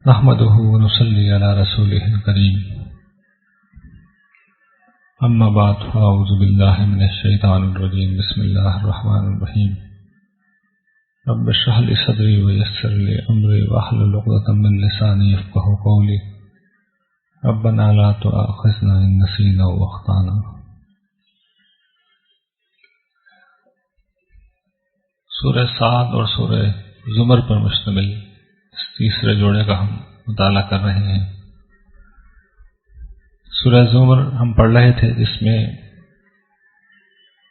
نحمده ونصلي على رسوله الكريم أما بعد فأعوذ بالله من الشيطان الرجيم بسم الله الرحمن الرحيم رب اشرح لي صدري ويسر لي أمري واحلل عقدة من لساني يفقهوا قولي ربنا لا تؤاخذنا إن نسينا وأخطأنا. سورہ صاد اور سورہ زمر پر مشتمل اس تیسرے جوڑے کا ہم مطالعہ کر رہے ہیں. سورہ زمر ہم پڑھ رہے تھے جس میں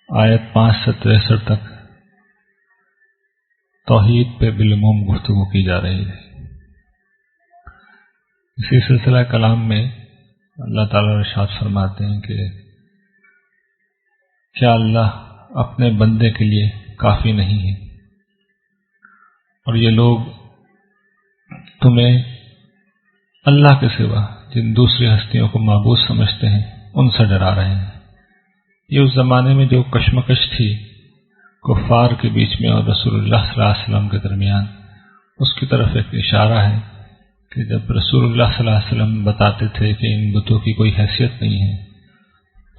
آیت 5 سے 63 تک توحید پہ بالعموم گفتگو کی جا رہی ہے. اسی سلسلہ کلام میں اللہ تعالیٰ ارشاد فرماتے ہیں کہ کیا اللہ اپنے بندے کے لیے کافی نہیں ہے اور یہ لوگ تمہیں اللہ کے سوا جن دوسری ہستیوں کو معبود سمجھتے ہیں ان سے ڈرا رہے ہیں. یہ اس زمانے میں جو کشمکش تھی کفار کے بیچ میں اور رسول اللہ صلی اللہ علیہ وسلم کے درمیان، اس کی طرف ایک اشارہ ہے کہ جب رسول اللہ صلی اللہ علیہ وسلم بتاتے تھے کہ ان بتوں کی کوئی حیثیت نہیں ہے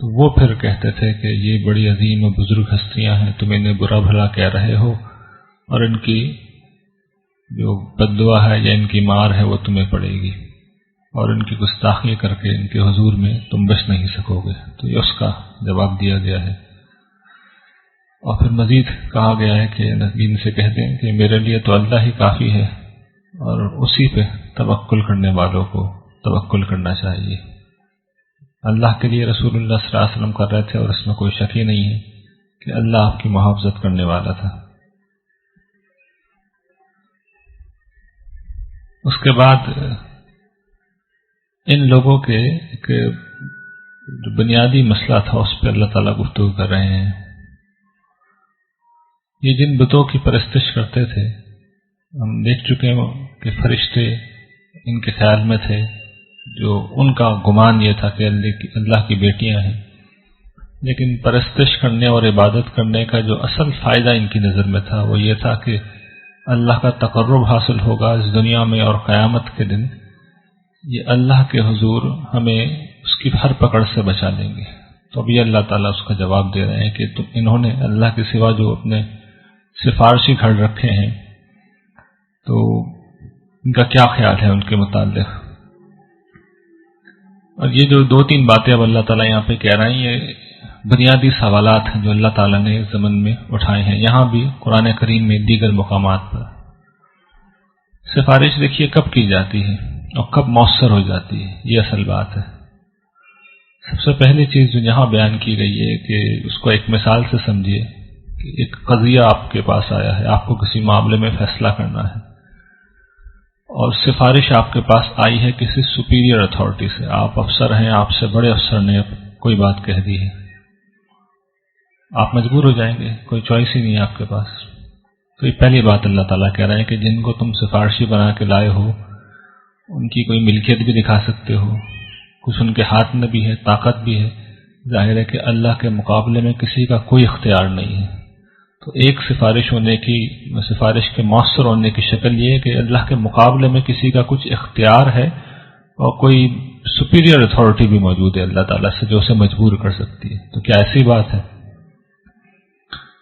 تو وہ پھر کہتے تھے کہ یہ بڑی عظیم و بزرگ ہستیاں ہیں، تم انہیں برا بھلا کہہ رہے ہو اور ان کی جو بد دعا ہے یا ان کی مار ہے وہ تمہیں پڑے گی اور ان کی گستاخی کر کے ان کے حضور میں تم بچ نہیں سکو گے. تو یہ اس کا جواب دیا گیا ہے. اور پھر مزید کہا گیا ہے کہ ان سے کہہ دیں کہ میرے لیے تو اللہ ہی کافی ہے اور اسی پہ توکل کرنے والوں کو توکل کرنا چاہیے. اللہ کے لیے رسول اللہ صلی اللہ علیہ وسلم کر رہے تھے اور اس میں کوئی شک ہی نہیں ہے کہ اللہ آپ کی محافظت کرنے والا تھا. اس کے بعد ان لوگوں کے ایک جو بنیادی مسئلہ تھا اس پہ اللہ تعالیٰ گفتگو کر رہے ہیں. یہ جن بتوں کی پرستش کرتے تھے ہم دیکھ چکے ہیں کہ فرشتے ان کے خیال میں تھے، جو ان کا گمان یہ تھا کہ اللہ کی بیٹیاں ہیں، لیکن پرستش کرنے اور عبادت کرنے کا جو اصل فائدہ ان کی نظر میں تھا وہ یہ تھا کہ اللہ کا تقرب حاصل ہوگا اس دنیا میں اور قیامت کے دن یہ اللہ کے حضور ہمیں اس کی ہر پکڑ سے بچا لیں گے. تو اب یہ اللہ تعالیٰ اس کا جواب دے رہے ہیں کہ انہوں نے اللہ کے سوا جو اپنے سفارشی گھڑ رکھے ہیں تو ان کا کیا خیال ہے ان کے متعلق. اور یہ جو 2-3 باتیں اب اللہ تعالیٰ یہاں پہ کہہ رہے ہیں یہ بنیادی سوالات ہیں جو اللہ تعالیٰ نے اس زمن میں اٹھائے ہیں. یہاں بھی قرآن کریم میں دیگر مقامات پر سفارش دیکھیے کب کی جاتی ہے اور کب مؤثر ہو جاتی ہے، یہ اصل بات ہے. سب سے پہلی چیز جو یہاں بیان کی گئی ہے کہ اس کو ایک مثال سے سمجھیے کہ ایک قضیہ آپ کے پاس آیا ہے، آپ کو کسی معاملے میں فیصلہ کرنا ہے اور سفارش آپ کے پاس آئی ہے کسی سپیریئر اتھارٹی سے، آپ افسر ہیں، آپ سے بڑے افسر نے کوئی بات کہہ دی ہے، آپ مجبور ہو جائیں گے، کوئی چوائس ہی نہیں ہے آپ کے پاس. تو یہ پہلی بات اللہ تعالیٰ کہہ رہے ہیں کہ جن کو تم سفارشی بنا کے لائے ہو ان کی کوئی ملکیت بھی دکھا سکتے ہو، کچھ ان کے ہاتھ میں بھی ہے، طاقت بھی ہے، ظاہر ہے کہ اللہ کے مقابلے میں کسی کا کوئی اختیار نہیں ہے. تو ایک سفارش کے مؤثر ہونے کی شکل یہ ہے کہ اللہ کے مقابلے میں کسی کا کچھ اختیار ہے اور کوئی سپیریئر اتھارٹی بھی موجود ہے اللہ تعالیٰ سے جو اسے مجبور کر سکتی ہے. تو کیا ایسی بات ہے؟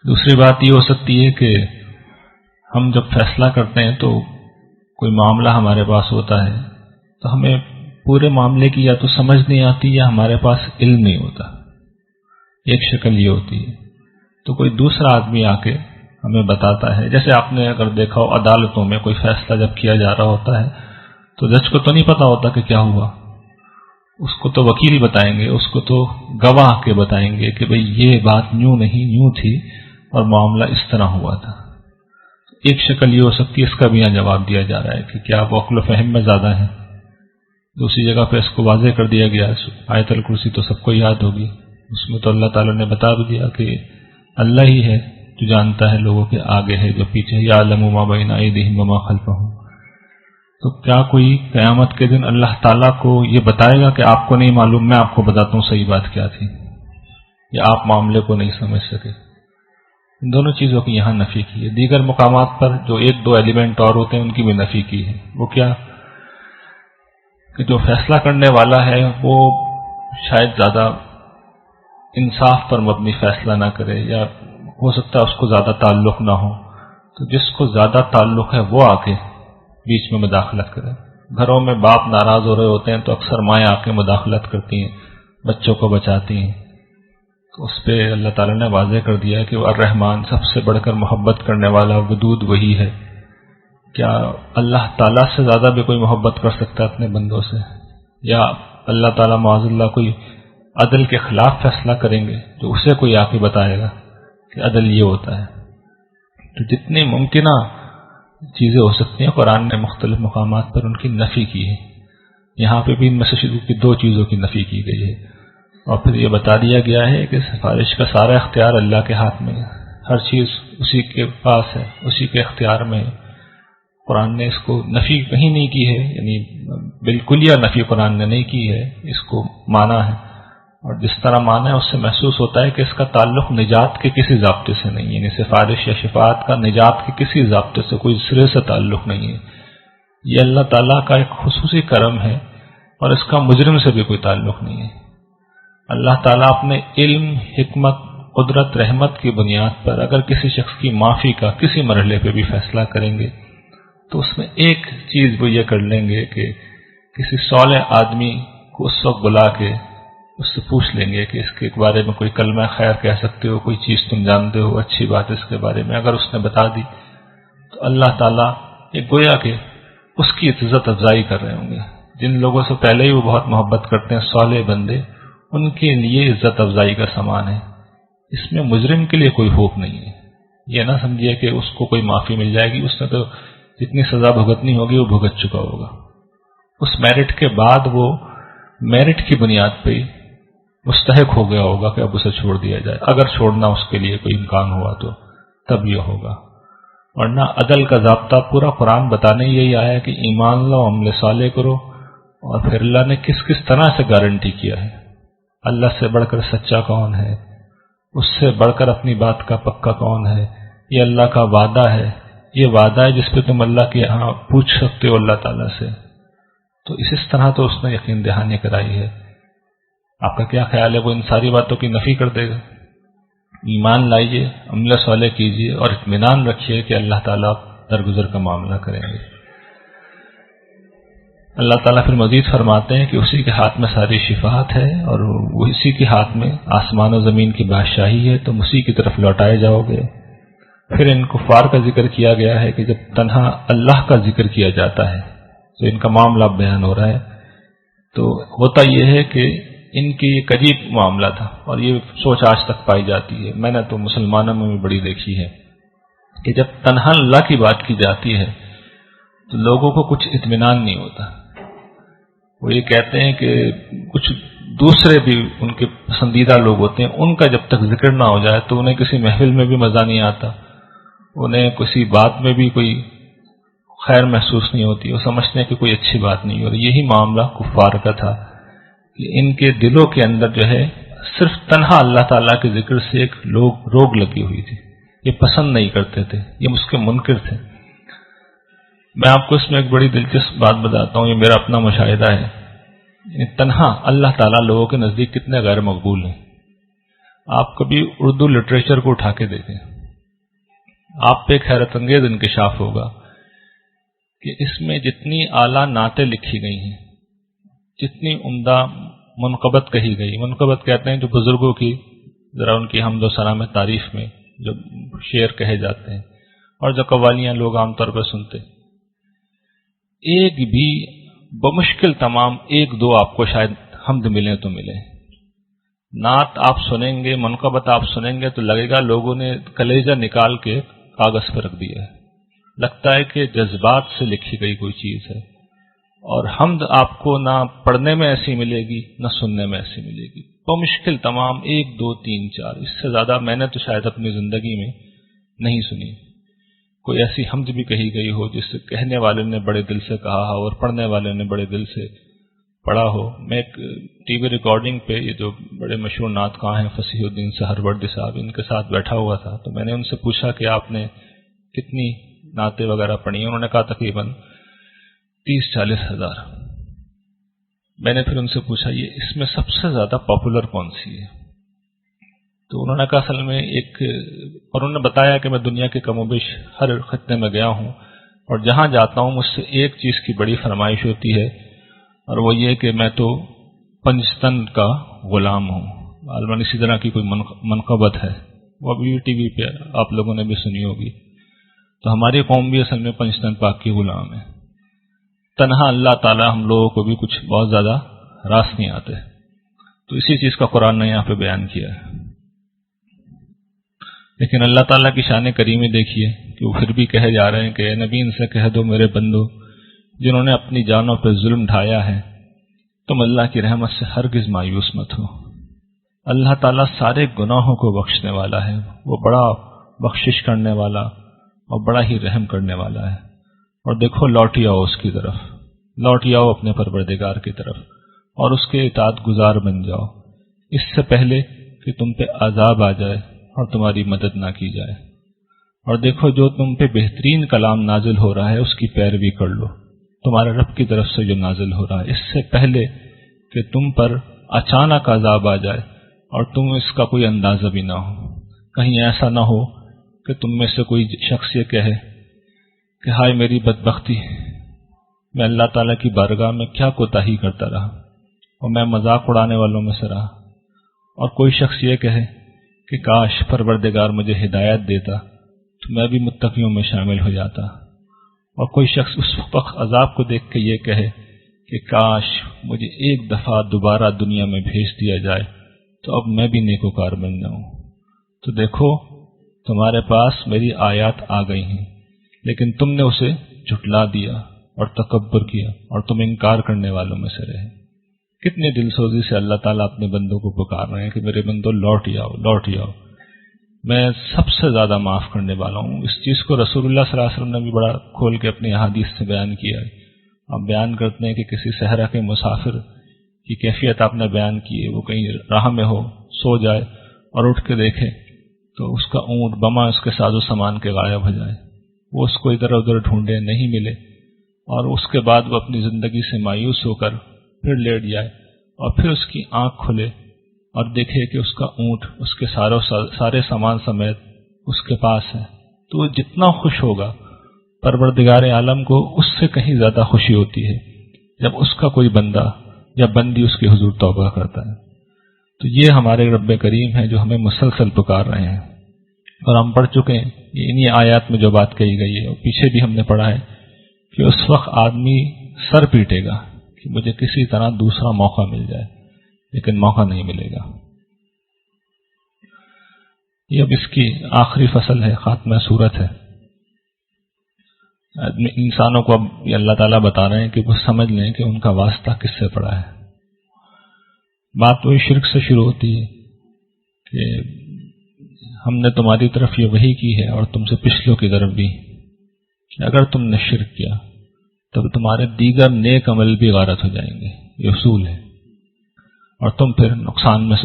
دوسری بات یہ ہو سکتی ہے کہ ہم جب فیصلہ کرتے ہیں تو کوئی معاملہ ہمارے پاس ہوتا ہے تو ہمیں پورے معاملے کی یا تو سمجھ نہیں آتی یا ہمارے پاس علم نہیں ہوتا. ایک شکل یہ ہوتی ہے. تو کوئی دوسرا آدمی آ کے ہمیں بتاتا ہے، جیسے آپ نے اگر دیکھا ہو عدالتوں میں کوئی فیصلہ جب کیا جا رہا ہوتا ہے تو جج کو تو نہیں پتا ہوتا کہ کیا ہوا، اس کو تو وکیل بتائیں گے، اس کو تو گواہ کے بتائیں گے کہ بھئی یہ بات یوں نہیں یوں تھی اور معاملہ اس طرح ہوا تھا. ایک شکل یہ ہو سکتی ہے، اس کا بھی یہاں جواب دیا جا رہا ہے کہ کیا وہ عقل و فہم میں زیادہ ہے. دوسری جگہ پہ اس کو واضح کر دیا گیا، آیت الکرسی تو سب کو یاد ہوگی، اس میں تو اللہ تعالیٰ نے بتا بھی دیا کہ اللہ ہی ہے جو جانتا ہے لوگوں کے آگے ہے جو پیچھے، یعلم ما بین ایدیہم وما خلفہم. تو کیا کوئی قیامت کے دن اللہ تعالیٰ کو یہ بتائے گا کہ آپ کو نہیں معلوم، میں آپ کو بتاتا ہوں صحیح بات کیا تھی، یا آپ معاملے کو نہیں سمجھ سکے؟ ان دونوں چیزوں کی یہاں نفی کی ہے. دیگر مقامات پر جو 1-2 ایلیمنٹ اور ہوتے ہیں ان کی بھی نفی کی ہے. وہ کیا کہ جو فیصلہ کرنے والا ہے وہ شاید زیادہ انصاف پر مبنی فیصلہ نہ کرے، یا ہو سکتا ہے اس کو زیادہ تعلق نہ ہو، تو جس کو زیادہ تعلق ہے وہ آ کے بیچ میں مداخلت کرے۔ گھروں میں باپ ناراض ہو رہے ہوتے ہیں تو اکثر مائیں آ کے مداخلت کرتی ہیں، بچوں کو بچاتی ہیں، تو اس پہ اللہ تعالیٰ نے واضح کر دیا ہے کہ وہ الرحمن، سب سے بڑھ کر محبت کرنے والا ودود وہی ہے۔ کیا اللہ تعالیٰ سے زیادہ بھی کوئی محبت کر سکتا ہے اپنے بندوں سے؟ یا اللہ تعالیٰ معاذ اللہ کوئی عدل کے خلاف فیصلہ کریں گے جو اسے کوئی آ کے بتائے گا کہ عدل یہ ہوتا ہے؟ تو جتنی ممکنہ چیزیں ہو سکتی ہیں قرآن نے مختلف مقامات پر ان کی نفی کی ہے۔ یہاں پہ بھی ان میں سے شروع کی دو چیزوں کی نفی کی گئی ہے، اور پھر یہ بتا دیا گیا ہے کہ سفارش کا سارا اختیار اللہ کے ہاتھ میں ہے، ہر چیز اسی کے پاس ہے، اسی کے اختیار میں ہے۔ قرآن نے اس کو نفی کہیں نہیں کی ہے، یعنی بالکل یا نفی قرآن نے نہیں کی ہے، اس کو مانا ہے، اور جس طرح مانا ہے اس سے محسوس ہوتا ہے کہ اس کا تعلق نجات کے کسی ضابطے سے نہیں ہے، یعنی سفارش یا شفاعت کا نجات کے کسی ضابطے سے کوئی سرے سے تعلق نہیں ہے۔ یہ اللہ تعالیٰ کا ایک خصوصی کرم ہے، اور اس کا مجرم سے بھی کوئی تعلق نہیں ہے۔ اللہ تعالیٰ اپنے علم، حکمت، قدرت، رحمت کی بنیاد پر اگر کسی شخص کی معافی کا کسی مرحلے پہ بھی فیصلہ کریں گے تو اس میں ایک چیز وہ یہ کر لیں گے کہ کسی صالح آدمی کو اس وقت بلا کے اس سے پوچھ لیں گے کہ اس کے بارے میں کوئی کلمہ خیر کہہ سکتے ہو، کوئی چیز تم جانتے ہو اچھی بات اس کے بارے میں، اگر اس نے بتا دی تو اللہ تعالیٰ ایک گویا کہ اس کی عزت افزائی کر رہے ہوں گے۔ جن لوگوں سے پہلے ہی وہ بہت محبت کرتے ہیں صالح بندے، ان کے لیے عزت افزائی کا سامان ہے۔ اس میں مجرم کے لیے کوئی خوف نہیں ہے۔ یہ نہ سمجھیے کہ اس کو کوئی معافی مل جائے گی، اس نے تو جتنی سزا بھگتنی ہوگی وہ بھگت چکا ہوگا۔ اس میرٹ کے بعد وہ میرٹ کی بنیاد پہ مستحق ہو گیا ہوگا کہ اب اسے چھوڑ دیا جائے، اگر چھوڑنا اس کے لیے کوئی امکان ہوا تو تب یہ ہوگا، ورنہ عدل کا ضابطہ پورا قرآن بتانے یہی آیا ہے کہ ایمان لاؤ، عمل صالح کرو، اور پھر اللہ نے کس کس طرح سے گارنٹی کیا ہے۔ اللہ سے بڑھ کر سچا کون ہے؟ اس سے بڑھ کر اپنی بات کا پکا کون ہے؟ یہ اللہ کا وعدہ ہے، یہ وعدہ ہے جس پہ تم اللہ کے یہاں پوچھ سکتے ہو اللہ تعالیٰ سے۔ تو اس طرح تو اس نے یقین دہانی کرائی ہے۔ آپ کا کیا خیال ہے وہ ان ساری باتوں کی نفی کر دے گا؟ ایمان لائیے، عمل صالح کیجیے، اور اطمینان رکھیے کہ اللہ تعالیٰ درگزر کا معاملہ کریں گے۔ اللہ تعالیٰ پھر مزید فرماتے ہیں کہ اسی کے ہاتھ میں ساری شفاعت ہے، اور وہ اسی کے ہاتھ میں آسمان و زمین کی بادشاہی ہے، تم اسی کی طرف لوٹائے جاؤ گے۔ پھر ان کفار کا ذکر کیا گیا ہے کہ جب تنہا اللہ کا ذکر کیا جاتا ہے تو ان کا معاملہ بیان ہو رہا ہے، تو ہوتا یہ ہے کہ ان کی ایک عجیب معاملہ تھا، اور یہ سوچ آج تک پائی جاتی ہے، میں نے تو مسلمانوں میں بھی بڑی دیکھی ہے کہ جب تنہا اللہ کی بات کی جاتی ہے تو لوگوں کو کچھ اطمینان نہیں ہوتا۔ وہ یہ کہتے ہیں کہ کچھ دوسرے بھی ان کے پسندیدہ لوگ ہوتے ہیں، ان کا جب تک ذکر نہ ہو جائے تو انہیں کسی محفل میں بھی مزہ نہیں آتا، انہیں کسی بات میں بھی کوئی خیر محسوس نہیں ہوتی، وہ سمجھتے ہیں کہ کوئی اچھی بات نہیں، اور یہی معاملہ کفار کا تھا کہ ان کے دلوں کے اندر جو ہے صرف تنہا اللہ تعالیٰ کے ذکر سے ایک روگ لگی ہوئی تھی، یہ پسند نہیں کرتے تھے، یہ اس کے منکر تھے۔ میں آپ کو اس میں ایک بڑی دلچسپ بات بتاتا ہوں، یہ میرا اپنا مشاہدہ ہے، یعنی تنہا اللہ تعالیٰ لوگوں کے نزدیک کتنے غیر مقبول ہیں۔ آپ کبھی اردو لٹریچر کو اٹھا کے دیکھیں، آپ پہ ایک حیرت انگیز انکشاف ہوگا کہ اس میں جتنی اعلیٰ نعتیں لکھی گئی ہیں، جتنی عمدہ منقبت کہی گئی، منقبت کہتے ہیں جو بزرگوں کی ذرا ان کی حمد و ثنا میں تعریف میں جو شعر کہے جاتے ہیں، اور جو قوالیاں لوگ عام طور پر سنتے، ایک بھی بمشکل تمام ایک دو آپ کو شاید حمد ملے تو ملے۔ نعت آپ سنیں گے، منقبت آپ سنیں گے تو لگے گا لوگوں نے کلیجہ نکال کے کاغذ پر رکھ دیا ہے، لگتا ہے کہ جذبات سے لکھی گئی کوئی چیز ہے، اور حمد آپ کو نہ پڑھنے میں ایسی ملے گی نہ سننے میں ایسی ملے گی، بمشکل تمام ایک دو تین چار، اس سے زیادہ میں نے تو شاید اپنی زندگی میں نہیں سنی۔ کوئی ایسی حمد بھی کہی گئی ہو جس سے کہنے والے نے بڑے دل سے کہا ہو اور پڑھنے والے نے بڑے دل سے پڑھا ہو۔ میں ایک ٹی وی ریکارڈنگ پہ یہ جو بڑے مشہور نعت خواں ہیں فصیح الدین سہروردی صاحب، ان کے ساتھ بیٹھا ہوا تھا، تو میں نے ان سے پوچھا کہ آپ نے کتنی نعتیں وغیرہ پڑھی ہیں؟ انہوں نے کہا تقریباً 30-40 ہزار۔ میں نے پھر ان سے پوچھا یہ اس میں سب سے زیادہ پاپولر کون سی ہے؟ تو انہوں نے کہا اصل میں اور انہوں نے بتایا کہ میں دنیا کے کم و بیش ہر خطے میں گیا ہوں اور جہاں جاتا ہوں مجھ سے ایک چیز کی بڑی فرمائش ہوتی ہے اور وہ یہ کہ میں تو پنجتن کا غلام ہوں. غالباً اسی طرح کی کوئی منقبت ہے، وہ ابھی ٹی وی پہ آپ لوگوں نے بھی سنی ہوگی. تو ہماری قوم بھی اصل میں پنجتن پاک کی غلام ہے. تنہا اللہ تعالی ہم لوگوں کو بھی کچھ بہت زیادہ راس نہیں آتے. تو اسی چیز کا قرآن نے یہاں پہ بیان کیا ہے. لیکن اللہ تعالیٰ کی شان کریمی دیکھیے کہ وہ پھر بھی کہے جا رہے ہیں کہ اے نبی ان سے کہہ دو میرے بندو جنہوں نے اپنی جانوں پہ ظلم ڈھایا ہے تم اللہ کی رحمت سے ہرگز مایوس مت ہو. اللہ تعالیٰ سارے گناہوں کو بخشنے والا ہے، وہ بڑا بخشش کرنے والا اور بڑا ہی رحم کرنے والا ہے. اور دیکھو لوٹ آؤ اس کی طرف، لوٹ آؤ اپنے پروردگار کی طرف اور اس کے اطاعت گزار بن جاؤ اس سے پہلے کہ تم پہ عذاب آ جائے اور تمہاری مدد نہ کی جائے. اور دیکھو جو تم پہ بہترین کلام نازل ہو رہا ہے اس کی پیروی کر لو، تمہارے رب کی طرف سے جو نازل ہو رہا ہے، اس سے پہلے کہ تم پر اچانک عذاب آ جائے اور تم اس کا کوئی اندازہ بھی نہ ہو. کہیں ایسا نہ ہو کہ تم میں سے کوئی شخص یہ کہے کہ ہائے میری بدبختی، میں اللہ تعالیٰ کی بارگاہ میں کیا کوتاہی کرتا رہا اور میں مذاق اڑانے والوں میں سے رہا. اور کوئی شخص یہ کہے کہ کاش پروردگار مجھے ہدایت دیتا تو میں بھی متقیوں میں شامل ہو جاتا. اور کوئی شخص اس وقت عذاب کو دیکھ کے یہ کہے کہ کاش مجھے ایک دفعہ دوبارہ دنیا میں بھیج دیا جائے تو اب میں بھی نیکوکار بن جاؤں. تو دیکھو تمہارے پاس میری آیات آ گئی ہیں لیکن تم نے اسے جھٹلا دیا اور تکبر کیا اور تم انکار کرنے والوں میں سے رہے. کتنی دل سوزی سے اللہ تعالیٰ اپنے بندوں کو پکار رہے ہیں کہ میرے بندوں لوٹ آؤ لوٹ آؤ، میں سب سے زیادہ معاف کرنے والا ہوں. اس چیز کو رسول اللہ صلی اللہ علیہ وسلم نے بھی بڑا کھول کے اپنی احادیث سے بیان کیا ہے. آپ بیان کرتے ہیں کہ کسی صحرا کے مسافر کی کیفیت آپ نے بیان کی ہے، وہ کہیں راہ میں ہو سو جائے اور اٹھ کے دیکھے تو اس کا اونٹ بما اس کے ساز و سامان کے غائب ہو جائے، وہ اس کو ادھر ادھر ڈھونڈے نہیں ملے اور اس کے بعد وہ اپنی زندگی سے مایوس ہو کر پھر لیٹ جائے اور پھر اس کی آنکھ کھلے اور دیکھے کہ اس کا اونٹ اس کے سارے سامان سمیت اس کے پاس ہے. تو وہ جتنا خوش ہوگا پروردگار عالم کو اس سے کہیں زیادہ خوشی ہوتی ہے جب اس کا کوئی بندہ یا بندی اس کے حضور توبہ کرتا ہے. تو یہ ہمارے رب کریم ہے جو ہمیں مسلسل پکار رہے ہیں اور ہم پڑھ چکے ہیں انہی آیات میں جو بات کہی گئی ہے اور پیچھے بھی ہم نے پڑھا ہے کہ اس وقت آدمی سر پیٹے گا کہ مجھے کسی طرح دوسرا موقع مل جائے، لیکن موقع نہیں ملے گا. یہ اب اس کی آخری فصل ہے، خاتمہ صورت ہے. انسانوں کو اب یہ اللہ تعالیٰ بتا رہے ہیں کہ وہ سمجھ لیں کہ ان کا واسطہ کس سے پڑا ہے. بات وہی شرک سے شروع ہوتی ہے کہ ہم نے تمہاری طرف یہ وحی کی ہے اور تم سے پچھلوں کی طرف بھی کہ اگر تم نے شرک کیا تب تمہارے دیگر نیک عمل بھی غارت ہو جائیں گے. یہ اصول ہے اور تم پھر نقصان میں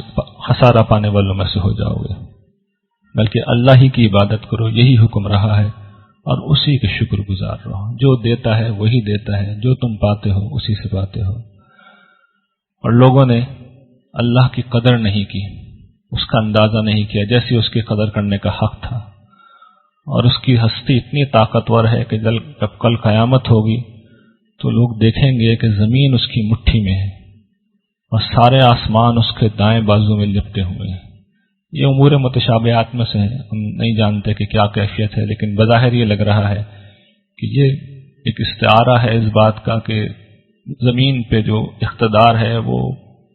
خسارہ پانے والوں میں سے ہو جاؤ گے. بلکہ اللہ ہی کی عبادت کرو، یہی حکم رہا ہے اور اسی کے شکر گزار رہو. جو دیتا ہے وہی دیتا ہے، جو تم پاتے ہو اسی سے پاتے ہو. اور لوگوں نے اللہ کی قدر نہیں کی، اس کا اندازہ نہیں کیا جیسی اس کی قدر کرنے کا حق تھا. اور اس کی ہستی اتنی طاقتور ہے کہ جب کل قیامت ہوگی تو لوگ دیکھیں گے کہ زمین اس کی مٹھی میں ہے اور سارے آسمان اس کے دائیں بازو میں لپٹے ہوئے ہیں. یہ امور متشابہات میں سے ہیں، ہم نہیں جانتے کہ کیا کیفیت ہے، لیکن بظاہر یہ لگ رہا ہے کہ یہ ایک استعارہ ہے اس بات کا کہ زمین پہ جو اقتدار ہے وہ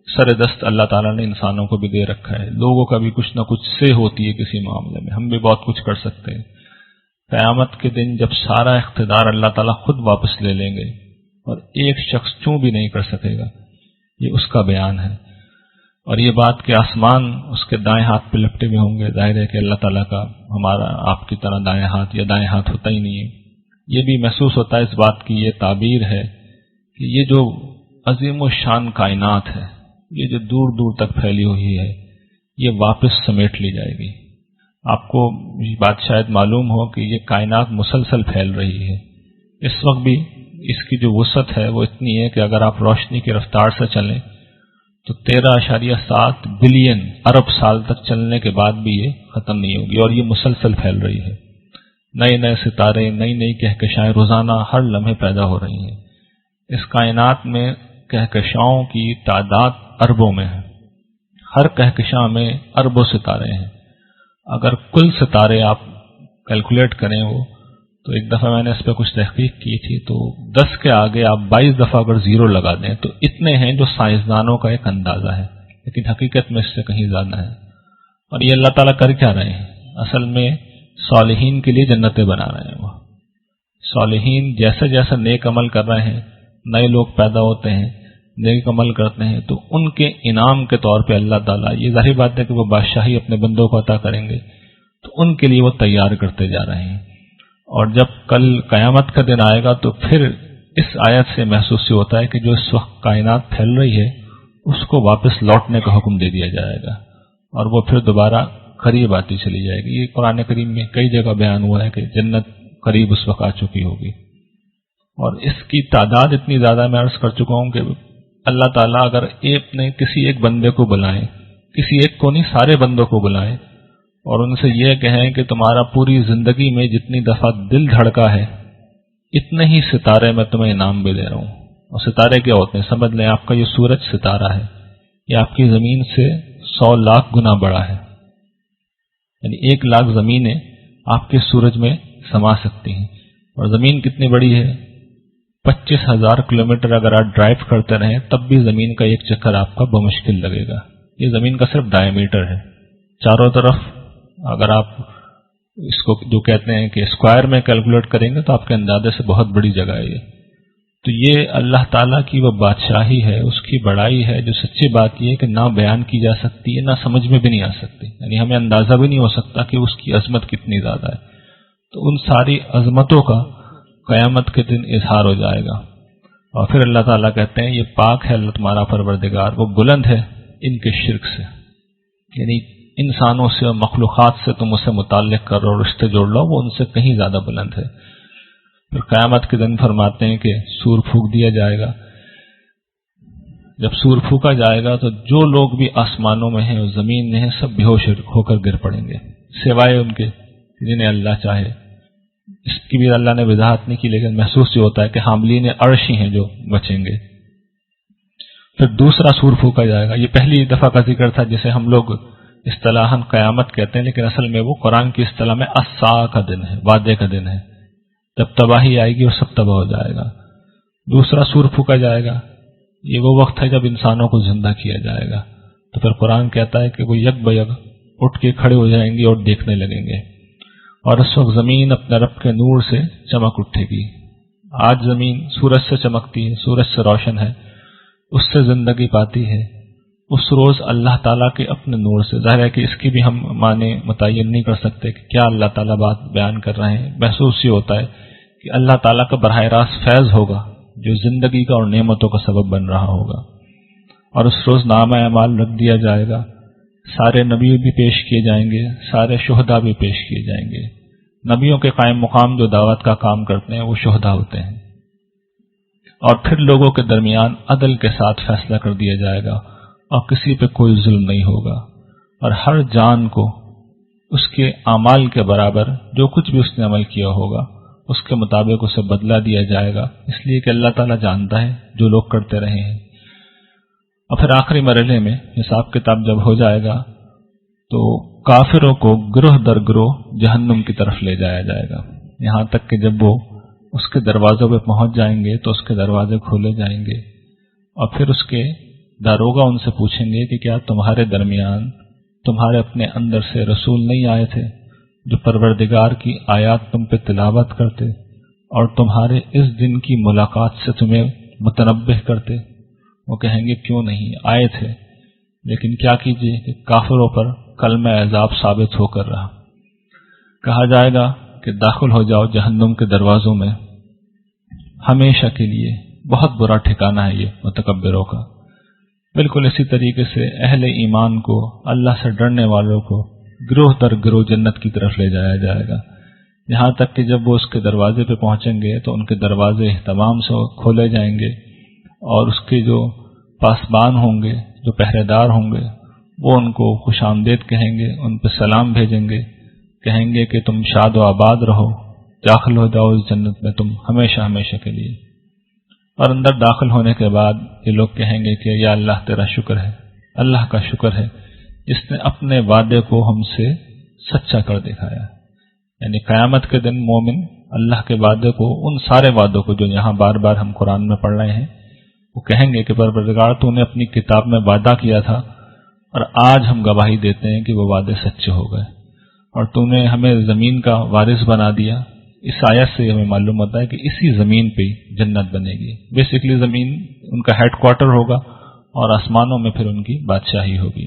سر دست اللہ تعالیٰ نے انسانوں کو بھی دے رکھا ہے. لوگوں کا بھی کچھ نہ کچھ سے ہوتی ہے کسی معاملے میں، ہم بھی بہت کچھ کر سکتے ہیں. قیامت کے دن جب سارا اقتدار اللہ تعالیٰ خود واپس لے لیں گے اور ایک شخص چوں بھی نہیں کر سکے گا، یہ اس کا بیان ہے. اور یہ بات کہ آسمان اس کے دائیں ہاتھ پہ لپٹے ہوئے ہوں گے، ظاہر ہے کہ اللہ تعالیٰ کا ہمارا آپ کی طرح دائیں ہاتھ یا دائیں ہاتھ ہوتا ہی نہیں ہے. یہ بھی محسوس ہوتا ہے اس بات کی یہ تعبیر ہے کہ یہ جو عظیم و شان کائنات ہے، یہ جو دور دور تک پھیلی ہوئی ہے، یہ واپس سمیٹ لی جائے گی. آپ کو یہ بات شاید معلوم ہو کہ یہ کائنات مسلسل پھیل رہی ہے. اس وقت بھی اس کی جو وسعت ہے وہ اتنی ہے کہ اگر آپ روشنی کی رفتار سے چلیں تو 13.7 بلین ارب سال تک چلنے کے بعد بھی یہ ختم نہیں ہوگی، اور یہ مسلسل پھیل رہی ہے۔ نئے نئے ستارے، نئی نئی کہکشائیں روزانہ ہر لمحے پیدا ہو رہی ہیں۔ اس کائنات میں کہکشاؤں کی تعداد اربوں میں ہے، ہر کہکشاں میں اربوں ستارے ہیں۔ اگر کل ستارے آپ کیلکولیٹ کریں وہ، تو ایک دفعہ میں نے اس پہ کچھ تحقیق کی تھی، تو 10 کے آگے آپ 22 دفعہ اگر زیرو لگا دیں تو اتنے ہیں جو سائنسدانوں کا ایک اندازہ ہے، لیکن حقیقت میں اس سے کہیں زیادہ ہے۔ اور یہ اللہ تعالیٰ کر کیا رہے ہیں؟ اصل میں صالحین کے لیے جنتیں بنا رہے ہیں۔ وہ صالحین جیسے جیسے نیک عمل کر رہے ہیں، نئے لوگ پیدا ہوتے ہیں، نیک عمل کرتے ہیں، تو ان کے انعام کے طور پہ اللہ تعالیٰ، یہ ظاہر بات ہے کہ وہ بادشاہی اپنے بندوں کو عطا کریں گے، تو ان کے لیے وہ تیار کرتے جا رہے ہیں۔ اور جب کل قیامت کا دن آئے گا تو پھر اس آیت سے محسوس ہوتا ہے کہ جو اس وقت کائنات پھیل رہی ہے اس کو واپس لوٹنے کا حکم دے دیا جائے گا، اور وہ پھر دوبارہ قریب آتی چلی جائے گی۔ یہ قرآن کریم میں کئی جگہ بیان ہوا ہے کہ جنت قریب اس وقت آ چکی ہوگی، اور اس کی تعداد اتنی زیادہ، میں عرض کر چکا ہوں کہ اللہ تعالیٰ اگر اپنے کسی ایک بندے کو بلائیں، کسی ایک کو نہیں سارے بندوں کو بلائیں، اور ان سے یہ کہیں کہ تمہارا پوری زندگی میں جتنی دفعہ دل دھڑکا ہے اتنے ہی ستارے میں تمہیں انعام بھی دے رہا ہوں۔ اور ستارے کیا ہوتے ہیں؟ سمجھ لیں آپ کا یہ سورج ستارہ ہے، یہ آپ کی زمین سے 100 لاکھ گنا بڑا ہے، یعنی 1 لاکھ زمینیں آپ کے سورج میں سما سکتی ہیں۔ اور زمین کتنی بڑی ہے؟ 25,000 کلومیٹر اگر آپ ڈرائیو کرتے رہیں تب بھی زمین کا ایک چکر آپ کا بمشکل لگے گا۔ یہ زمین کا صرف ڈائی میٹر ہے، چاروں طرف اگر آپ اس کو جو کہتے ہیں کہ اسکوائر میں کیلکولیٹ کریں گے تو آپ کے اندازے سے بہت بڑی جگہ ہے یہ۔ تو یہ اللہ تعالیٰ کی وہ بادشاہی ہے، اس کی بڑائی ہے، جو سچی بات یہ ہے کہ نہ بیان کی جا سکتی ہے، نہ سمجھ میں بھی نہیں آ سکتی، یعنی ہمیں اندازہ بھی نہیں ہو سکتا کہ اس کی عظمت کتنی زیادہ ہے۔ تو ان ساری عظمتوں کا قیامت کے دن اظہار ہو جائے گا، اور پھر اللہ تعالیٰ کہتے ہیں یہ پاک ہے اللہ تمہارا پروردگار، وہ بلند ہے ان کے شرک سے، یعنی انسانوں سے اور مخلوقات سے تم اسے متعلق کر رہو، رشتے جوڑ لو، وہ ان سے کہیں زیادہ بلند ہے۔ پھر قیامت کے دن فرماتے ہیں کہ سور پھونک دیا جائے گا۔ جب سور پھونکا جائے گا تو جو لوگ بھی آسمانوں میں ہیں اور زمین میں ہیں سب بے ہوش ہو کر گر پڑیں گے، سوائے ان کے جنہیں اللہ چاہے۔ اس کی بھی اللہ نے وضاحت نہیں کی، لیکن محسوس یہ ہوتا ہے کہ حاملین عرش ہی ہیں جو بچیں گے۔ پھر دوسرا سور پھونکا جائے گا۔ یہ پہلی دفعہ کا ذکر تھا جسے ہم لوگ اصطلاحاً قیامت کہتے ہیں، لیکن اصل میں وہ قرآن کی اصطلاح میں الساعہ کا دن ہے، وعدے کا دن ہے، جب تباہی آئے گی اور سب تباہ ہو جائے گا۔ دوسرا سور پھونکا جائے گا، یہ وہ وقت ہے جب انسانوں کو زندہ کیا جائے گا۔ تو پھر قرآن کہتا ہے کہ وہ یک بیک اٹھ کے کھڑے ہو جائیں گے اور دیکھنے لگیں گے، اور اس وقت زمین اپنے رب کے نور سے چمک اٹھے گی۔ آج زمین سورج سے چمکتی ہے، سورج سے روشن ہے، اس سے زندگی پاتی ہے۔ اس روز اللہ تعالیٰ کے اپنے نور سے، ظاہر ہے کہ اس کی بھی ہم معنی متعین نہیں کر سکتے کہ کیا اللہ تعالیٰ بات بیان کر رہے ہیں۔ محسوس یہ ہوتا ہے کہ اللہ تعالیٰ کا براہ راست فیض ہوگا جو زندگی کا اور نعمتوں کا سبب بن رہا ہوگا، اور اس روز نامہ اعمال رکھ دیا جائے گا، سارے نبی بھی پیش کیے جائیں گے، سارے شہداء بھی پیش کیے جائیں گے۔ نبیوں کے قائم مقام جو دعوت کا کام کرتے ہیں وہ شہداء ہوتے ہیں، اور پھر لوگوں کے درمیان عدل کے ساتھ فیصلہ کر دیا جائے گا، اور کسی پہ کوئی ظلم نہیں ہوگا، اور ہر جان کو اس کے اعمال کے برابر جو کچھ بھی اس نے عمل کیا ہوگا اس کے مطابق اسے بدلہ دیا جائے گا، اس لیے کہ اللہ تعالیٰ جانتا ہے جو لوگ کرتے رہے ہیں۔ اور پھر آخری مرحلے میں حساب کتاب جب ہو جائے گا تو کافروں کو گروہ در گروہ جہنم کی طرف لے جایا جائے گا، یہاں تک کہ جب وہ اس کے دروازوں پہ پہنچ جائیں گے تو اس کے دروازے کھولے جائیں گے، اور پھر اس کے داروغہ ان سے پوچھیں گے کہ کیا تمہارے درمیان تمہارے اپنے اندر سے رسول نہیں آئے تھے جو پروردگار کی آیات تم پہ تلاوت کرتے اور تمہارے اس دن کی ملاقات سے تمہیں متنبہ کرتے؟ وہ کہیں گے کیوں نہیں، آئے تھے، لیکن کیا کیجیے کہ کافروں پر کلمہ عذاب ثابت ہو کر رہا۔ کہا جائے گا کہ داخل ہو جاؤ جہنم کے دروازوں میں، ہمیشہ کے لیے، بہت برا ٹھکانہ ہے یہ متکبروں کا۔ بالکل اسی طریقے سے اہل ایمان کو، اللہ سے ڈرنے والوں کو گروہ در گروہ جنت کی طرف لے جایا جائے گا۔ یہاں تک کہ جب وہ اس کے دروازے پہ پہنچیں گے تو ان کے دروازے اہتمام سے کھولے جائیں گے، اور اس کے جو پاسبان ہوں گے، جو پہرے دار ہوں گے، وہ ان کو خوش آمدید کہیں گے، ان پہ سلام بھیجیں گے، کہیں گے کہ تم شاد و آباد رہو، داخل ہو جاؤ اس جنت میں تم ہمیشہ ہمیشہ کے لیے۔ اور اندر داخل ہونے کے بعد یہ لوگ کہیں گے کہ یا اللہ تیرا شکر ہے، اللہ کا شکر ہے جس نے اپنے وعدے کو ہم سے سچا کر دکھایا۔ یعنی قیامت کے دن مومن اللہ کے وعدے کو، ان سارے وعدوں کو جو یہاں بار بار ہم قرآن میں پڑھ رہے ہیں، وہ کہیں گے کہ پروردگار تو نے اپنی کتاب میں وعدہ کیا تھا، اور آج ہم گواہی دیتے ہیں کہ وہ وعدے سچے ہو گئے، اور تو نے ہمیں زمین کا وارث بنا دیا۔ اس آیت سے ہمیں معلوم ہوتا ہے کہ اسی زمین پہ جنت بنے گی۔ بیسیکلی زمین ان کا ہیڈ کوارٹر ہوگا، اور آسمانوں میں پھر ان کی بادشاہی ہوگی۔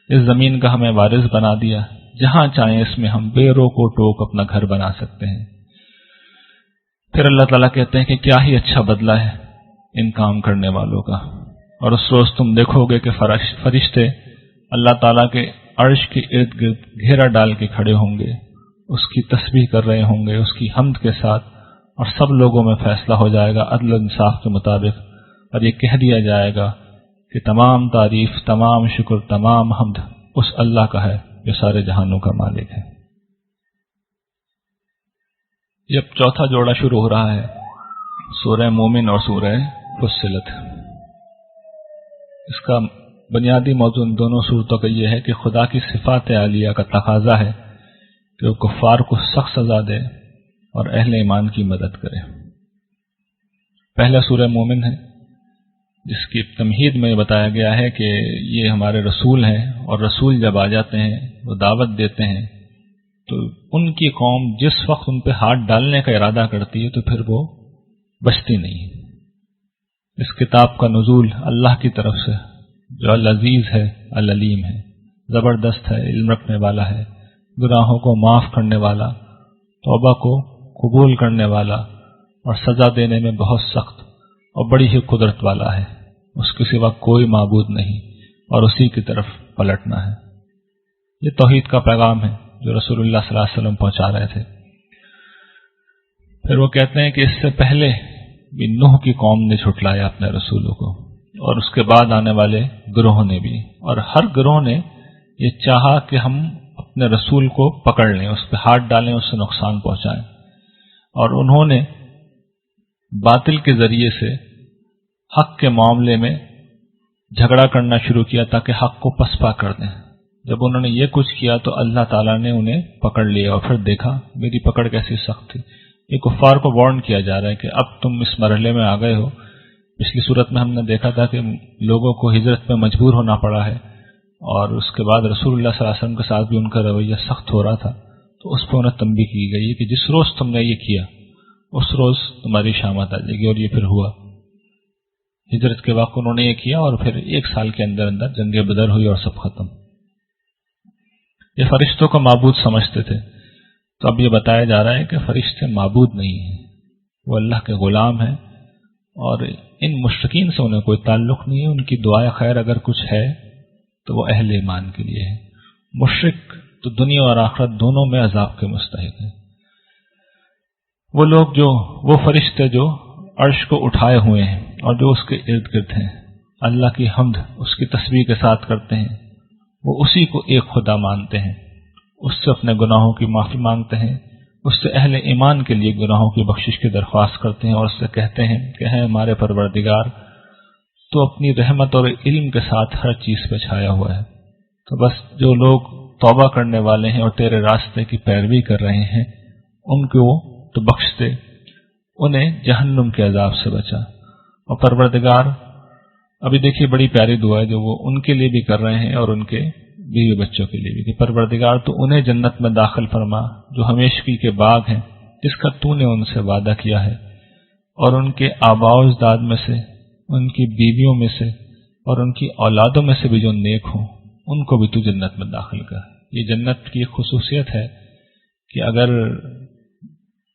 اس زمین کا ہمیں وارث بنا دیا، جہاں چاہیں اس میں ہم بے روک و ٹوک اپنا گھر بنا سکتے ہیں۔ پھر اللہ تعالیٰ کہتے ہیں کہ کیا ہی اچھا بدلہ ہے ان کام کرنے والوں کا۔ اور اس روز تم دیکھو گے کہ فرشتے اللہ تعالیٰ کے عرش کے ارد گرد گھیرا ڈال کے کھڑے ہوں گے، اس کی تسبیح کر رہے ہوں گے اس کی حمد کے ساتھ، اور سب لوگوں میں فیصلہ ہو جائے گا عدل و انصاف کے مطابق، اور یہ کہہ دیا جائے گا کہ تمام تعریف، تمام شکر، تمام حمد اس اللہ کا ہے جو سارے جہانوں کا مالک ہے۔ جب چوتھا جوڑا شروع ہو رہا ہے، سورہ مومن اور سورہ فصلت، اس کا بنیادی موضوع ان دونوں صورتوں کا یہ ہے کہ خدا کی صفات عالیہ کا تقاضا ہے کہ وہ کفار کو سخت سزا دے اور اہل ایمان کی مدد کرے۔ پہلا سورہ مومن ہے، جس کی تمہید میں بتایا گیا ہے کہ یہ ہمارے رسول ہیں، اور رسول جب آ جاتے ہیں وہ دعوت دیتے ہیں تو ان کی قوم جس وقت ان پہ ہاتھ ڈالنے کا ارادہ کرتی ہے تو پھر وہ بچتی نہیں۔ اس کتاب کا نزول اللہ کی طرف سے، جو العزیز ہے، العلیم ہے، زبردست ہے، علم رکھنے والا ہے، گناہوں کو معاف کرنے والا، توبہ کو قبول کرنے والا، اور سزا دینے میں بہت سخت اور بڑی ہی قدرت والا ہے۔ اس کے سوا کوئی معبود نہیں، اور اسی کی طرف پلٹنا ہے۔ یہ توحید کا پیغام ہے جو رسول اللہ صلی اللہ علیہ وسلم پہنچا رہے تھے۔ پھر وہ کہتے ہیں کہ اس سے پہلے بھی نوح کی قوم نے جھٹلایا اپنے رسولوں کو، اور اس کے بعد آنے والے گروہوں نے بھی، اور ہر گروہ نے یہ چاہا کہ ہم اپنے رسول کو پکڑ لیں، اس پہ ہاتھ ڈالیں، اس سے نقصان پہنچائیں، اور انہوں نے باطل کے ذریعے سے حق کے معاملے میں جھگڑا کرنا شروع کیا تاکہ حق کو پسپا کر دیں۔ جب انہوں نے یہ کچھ کیا تو اللہ تعالیٰ نے انہیں پکڑ لیا، اور پھر دیکھا میری پکڑ کیسی سخت تھی۔ یہ کفار کو وارن کیا جا رہا ہے کہ اب تم اس مرحلے میں آ گئے ہو۔ پچھلی صورت میں ہم نے دیکھا تھا کہ لوگوں کو ہجرت میں مجبور ہونا پڑا ہے، اور اس کے بعد رسول اللہ صلی اللہ علیہ وسلم کے ساتھ بھی ان کا رویہ سخت ہو رہا تھا، تو اس پہ انہیں تنبیہ کی گئی کہ جس روز تم نے یہ کیا اس روز تمہاری شامت آ جائے گی، اور یہ پھر ہوا۔ ہجرت کے وقت انہوں نے یہ کیا، اور پھر 1 سال کے اندر اندر جنگ بدر ہوئی اور سب ختم۔ یہ فرشتوں کو معبود سمجھتے تھے، تو اب یہ بتایا جا رہا ہے کہ فرشتے معبود نہیں ہیں، وہ اللہ کے غلام ہیں، اور ان مشرکین سے انہیں کوئی تعلق نہیں ہے۔ ان کی دعائے خیر اگر کچھ ہے تو وہ اہل ایمان کے لیے ہے۔ مشرک تو دنیا اور آخرت دونوں میں عذاب کے مستحق ہیں۔ وہ لوگ وہ فرشتے جو عرش کو اٹھائے ہوئے ہیں اور جو اس کے ارد گرد ہیں، اللہ کی حمد اس کی تسبیح کے ساتھ کرتے ہیں، وہ اسی کو ایک خدا مانتے ہیں، اس سے اپنے گناہوں کی معافی مانگتے ہیں، اس سے اہل ایمان کے لیے گناہوں کی بخشش کی درخواست کرتے ہیں، اور اس سے کہتے ہیں کہ ہے ہمارے پروردگار تو اپنی رحمت اور علم کے ساتھ ہر چیز پہ چھایا ہوا ہے۔ تو بس جو لوگ توبہ کرنے والے ہیں اور تیرے راستے کی پیروی کر رہے ہیں، ان کو تو بخش دے، انہیں جہنم کے عذاب سے بچا۔ اور پروردگار ابھی دیکھیے بڑی پیاری دعا ہے جو وہ ان کے لیے بھی کر رہے ہیں اور ان کے بیوی بچوں کے لیے بھی، کہ پروردگار تو انہیں جنت میں داخل فرما جو ہمیشگی کے باغ ہیں جس کا تو نے ان سے وعدہ کیا ہے، اور ان کے آباء و اجداد میں سے، ان کی بیویوں میں سے اور ان کی اولادوں میں سے بھی جو نیک ہوں ان کو بھی تو جنت میں داخل کر۔ یہ جنت کی ایک خصوصیت ہے کہ اگر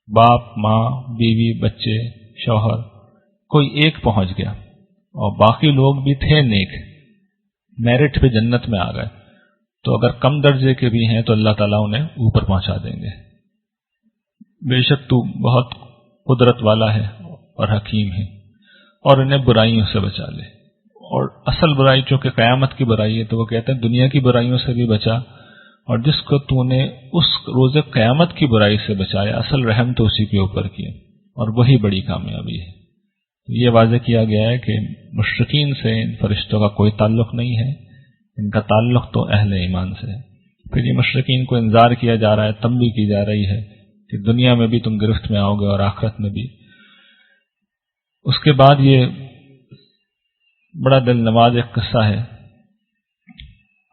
باپ، ماں، بیوی، بچے، شوہر کوئی ایک پہنچ گیا اور باقی لوگ بھی تھے نیک، میرٹ پہ جنت میں آ گئے، تو اگر کم درجے کے بھی ہیں تو اللہ تعالیٰ انہیں اوپر پہنچا دیں گے۔ بے شک تو بہت قدرت والا ہے اور حکیم ہے، اور انہیں برائیوں سے بچا لے۔ اور اصل برائی چونکہ قیامت کی برائی ہے تو وہ کہتے ہیں دنیا کی برائیوں سے بھی بچا، اور جس کو تو نے اس روز قیامت کی برائی سے بچایا، اصل رحم تو اسی کے اوپر کیا، اور وہی بڑی کامیابی ہے۔ یہ واضح کیا گیا ہے کہ مشرکین سے ان فرشتوں کا کوئی تعلق نہیں ہے، ان کا تعلق تو اہل ایمان سے ہے۔ پھر یہ مشرکین کو انذار کیا جا رہا ہے، تنبیہ کی جا رہی ہے کہ دنیا میں بھی تم گرفت میں آؤ گے اور آخرت میں بھی۔ اس کے بعد یہ بڑا دل نواز ایک قصہ ہے،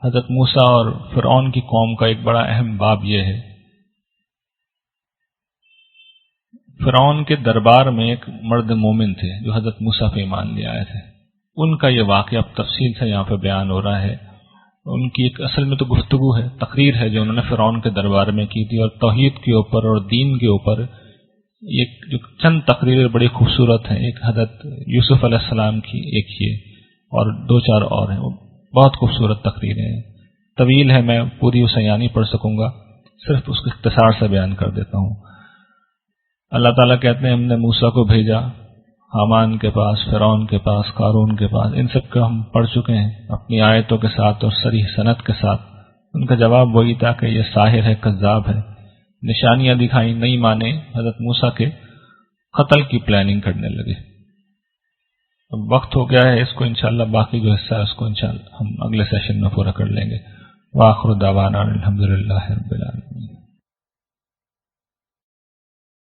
حضرت موسیٰ اور فرعون کی قوم کا ایک بڑا اہم باب یہ ہے۔ فرعون کے دربار میں ایک مرد مومن تھے جو حضرت موسیٰ پہ ایمان لے آئے تھے، ان کا یہ واقعہ اب تفصیل سے یہاں پہ بیان ہو رہا ہے۔ ان کی ایک اصل میں تو گفتگو ہے، تقریر ہے جو انہوں نے فرعون کے دربار میں کی تھی، اور توحید کے اوپر اور دین کے اوپر یہ جو چند تقریریں بڑی خوبصورت ہیں، ایک حضرت یوسف علیہ السلام کی، ایک یہ، اور دو چار اور ہیں، وہ بہت خوبصورت تقریریں ہیں۔ طویل ہے، میں پوری اسے یہاں نہیں پڑھ سکوں گا، صرف اس کو اختصار سے بیان کر دیتا ہوں۔ اللہ تعالیٰ کہتے ہیں ہم نے موسیٰ کو بھیجا حامان کے پاس، فرعون کے پاس، قارون کے پاس، ان سب کو ہم پڑھ چکے ہیں اپنی آیتوں کے ساتھ اور صریح سند کے ساتھ۔ ان کا جواب وہی تھا کہ یہ ساحر ہے، کذاب ہے، نشانیاں دکھائیں نہیں مانے، حضرت موسیٰ کے قتل کی پلاننگ کرنے لگے۔ اب وقت ہو گیا ہے، اس کو انشاءاللہ باقی جو حصہ ہے اس کو انشاءاللہ ہم اگلے سیشن میں پورا کر لیں گے۔ وآخر دعوانا الحمدللہ رب العالمین۔